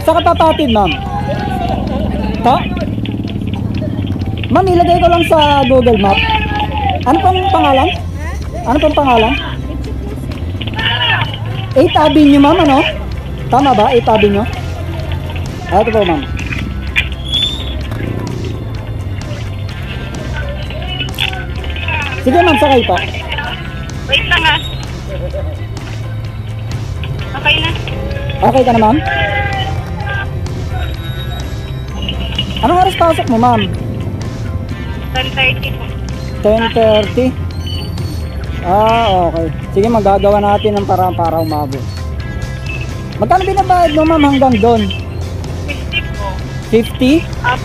Sa kapapatid, ma'am. Po? Ma'am, ilagay ko lang sa Google Map. Ano pong pangalan? Ano pong pangalan? 8 Avenue, ma'am, ano? Tama ba? 8 Avenue? Ito po, ma'am. Sige, ma'am, sakay pa. Wait lang ah. Okay na. Okay ka na, ma'am? Anong oras pasok mo, ma'am? 10:30 po. 10:30? Okay. Sige, magagawa natin ng paraan para umabot. Magkano binabayad mo, ma'am, hanggang doon? 50 po. 50? Up.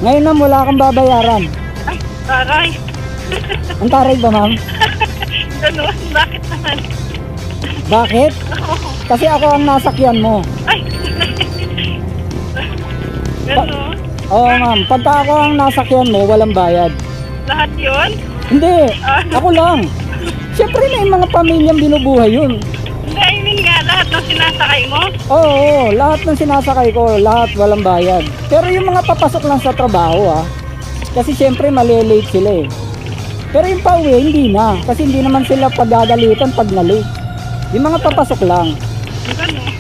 Ngayon, ma'am, wala kang babayaran. Ay, taray. Ang taray ba, ma'am? Ganun, bakit naman? Bakit? Kasi ako ang nasakyan mo. Ay. Ganun. Oo, ma'am. Pagka ako ang nasakyan mo, walang bayad. Lahat yun? Hindi. Ako lang. Siyempre, may mga pamilyang binubuhay yun. Hindi, I mean nga, lahat ng sinasakay mo? Oo, lahat ng sinasakay ko, lahat walang bayad. Pero yung mga papasok lang sa trabaho, kasi siyempre malilate sila eh. Pero yung pauwi, hindi na. Kasi hindi naman sila paggagalitan pag na-late. Yung mga papasok lang. Ganun.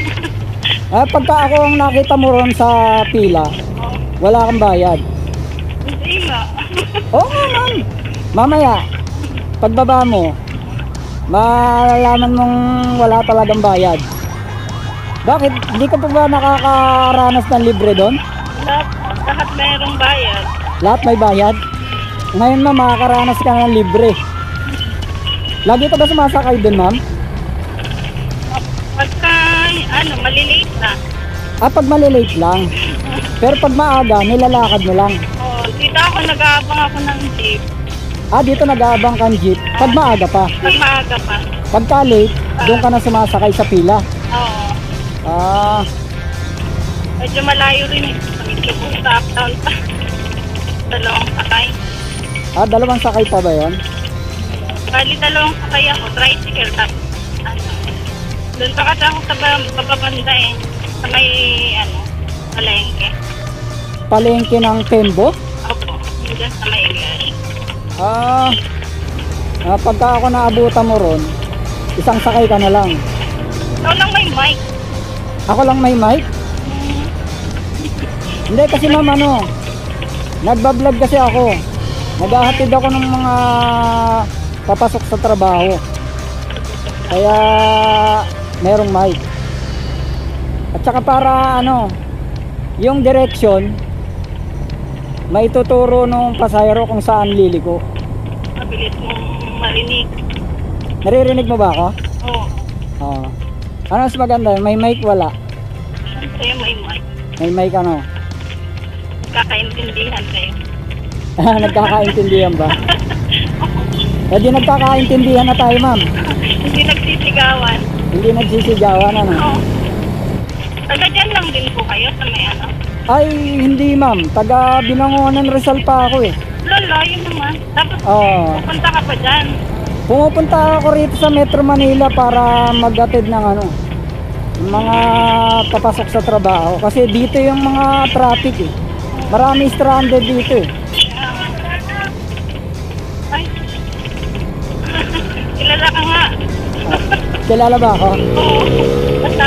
Pagka ako ang nakita mo ron sa pila, wala kang bayad. Hindi nga. Oo, ma'am. Mamaya, pagbaba mo, malalaman mong wala talagang bayad. Bakit? Hindi ka pa ba nakakaranas ng libre doon? Lahat mayroong bayad. Lahat may bayad? Ngayon, ma'am, makakaranas ka ng libre. Lagi ka ba sumasakay doon, ma'am? Pagka, malilate na. Pag malilate lang. Pero pag maaga, nilalakad mo lang. Dito ako nag-aabang ako ng jeep. Dito nag-aabang kang jeep. Pag maaga pa. Pag maaga pa. Pagka late, doon ka na sumasakay sa pila. Oo. Medyo malayo rin eh. Medyo sa uptown pa. Dalawang sakay. Dalawang sakay pa ba yun? Bali, dalawang sakay ako. Tricycle. Doon pa kasi ako sa bababanda eh. Sa may, palengke. Palengke ng Tembo? Opo. Diyan sa may English. Pagka ako naabutan mo ron, isang sakay ka na lang. Ikaw lang may mic. Ako lang may mic? Hindi kasi ma'am, nagbablog kasi ako. Naghahatid ako ng mga papasok sa trabaho. Kaya merong mic. At saka para yung direction, maituturo nung pasahero kung saan liliko. Mabilis mong marinig. Naririnig mo ba ako? Oo. Ano mas maganda? May mic wala? Sa'yo may mic. May mic Kakaintindihan kayo. Nagkakaintindihan ba? Di nagkakaintindihan na tayo, ma'am. Hindi nagsisigawan. Hindi nagsisigawan, Oo. Taga dyan lang din po kayo sa may Ay, hindi, ma'am. Taga Binangonan, Rizal pa ako eh. Lolo, yun naman. Tapos pupunta ka pa dyan. Pumupunta ako rito sa Metro Manila para mag-atid ng mga papasok sa trabaho. Kasi dito yung mga traffic eh. Marami stranded dito eh. Ay. Kilala ka nga. Kilala ba ako? Oo. Basta.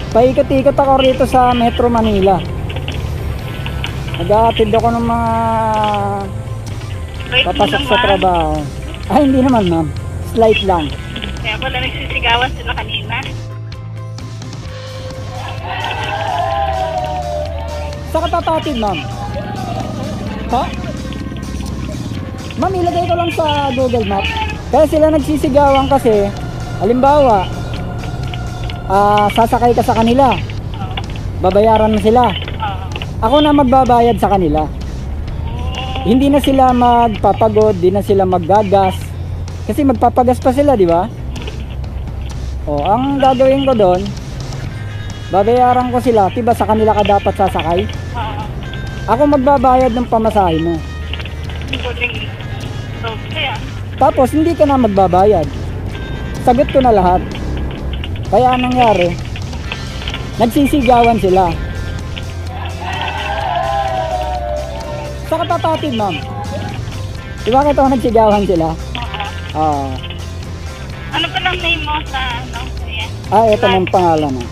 Paikot-ikot ako rito sa Metro Manila. Nag-aatid ako ng mga papasok sa trabaho. Hindi naman, ma'am. Slight lang. Kaya pala nagsisigawan sila kanina. Sa kapapatid, ma'am. Ma'am, ilagay ko lang sa Google Map. Kaya sila nagsisigawan kasi, halimbawa, sasakay ka sa kanila, babayaran mo sila, ako na magbabayad sa kanila. Hindi na sila magpapagod, hindi na sila maggagas, kasi magpapagas pa sila, di ba? Ang gagawin ko doon, babayaran ko sila, diba sa kanila ka dapat sasakay? Ako magbabayad ng pamasahe mo. Tapos hindi ka na magbabayad. Sagot ko na lahat. Kaya anong nangyari, Nagsisigawan sila. Sa kapapatid, ma'am. Di ba ito nagsigawan sila? Oo. Oo. Ano pa lang name mo sa ano? Ayan. Ito ma'am pangalan na.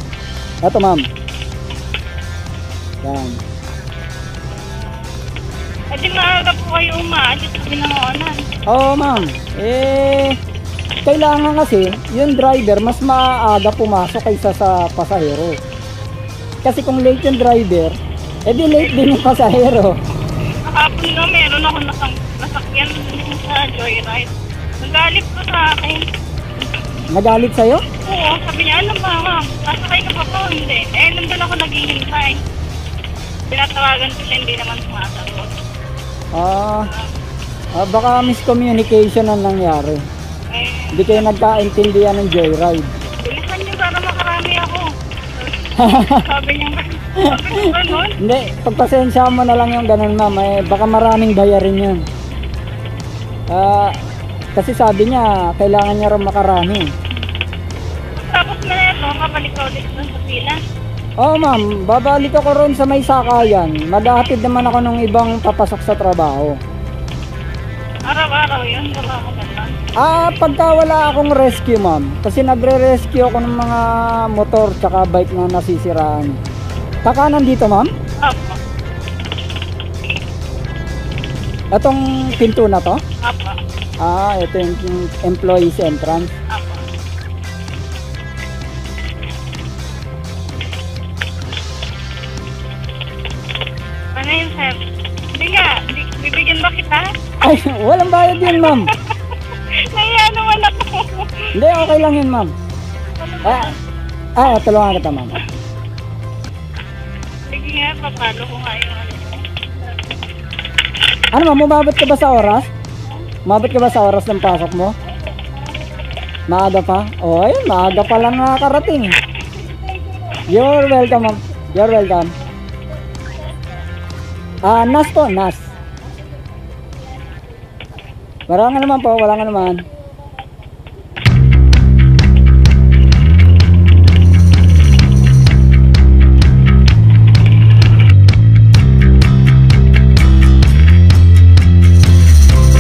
Ito ma'am. Yan. Eh di maaga po kayo umaalis sa pinangonan. Oo ma'am. Kailangan kasi yung driver mas maaga pumasok kaysa sa pasahero. Kasi kung late yung driver, di late din yung pasahero. Kahapon nga meron ako nasakyan sa Joyride. Nagalit ko sa akin. Nagalit sa'yo? Oo, sabi niya, ano ba ma'am? Nasakay ka pa po? Hindi. Nandun ako naghihintay. Pinatawagan ko siya, hindi naman sumasagot. Baka miscommunication ang nangyari. Hindi kayo nagkaintindihan ng joyride. Bilisan niyo para makarami ako. Sabi niya gano'n. Hindi, pagpasensya mo na lang yung ganun ma'am. Baka maraming bayarin yun. Kasi sabi niya, kailangan niya rin makarami. Tapos na ito, kapalik ko ulit doon sa pila. Oo ma'am, babalik ako ron sa may sakayan. Maghahatid naman ako ng ibang papasok sa trabaho. Araw-araw yun, wala ako gano'n. Pagka wala akong rescue ma'am, kasi nagre-rescue ako ng mga motor tsaka bike na nasisiraan. Kakanan dito ma'am? Apo. Itong pinto na to? Apo. Ito yung employees entrance. Apo. Ano yun, sir? Hindi nga, bibigyan ba kita? Ay, walang bayad yun ma'am. Naiya naman ako. Hindi, okay lang yun ma'am. Tulungan kita ma'am. Sige nga, papalo ko nga yung ano. Ano ma'am, umabot ka ba sa oras? Umabot ka ba sa oras ng pasok mo? Maaga pa? Ayun, maaga pa lang nakakarating. You're welcome ma'am. You're welcome. Nas po, Nas. Wala nga naman po, wala nga naman.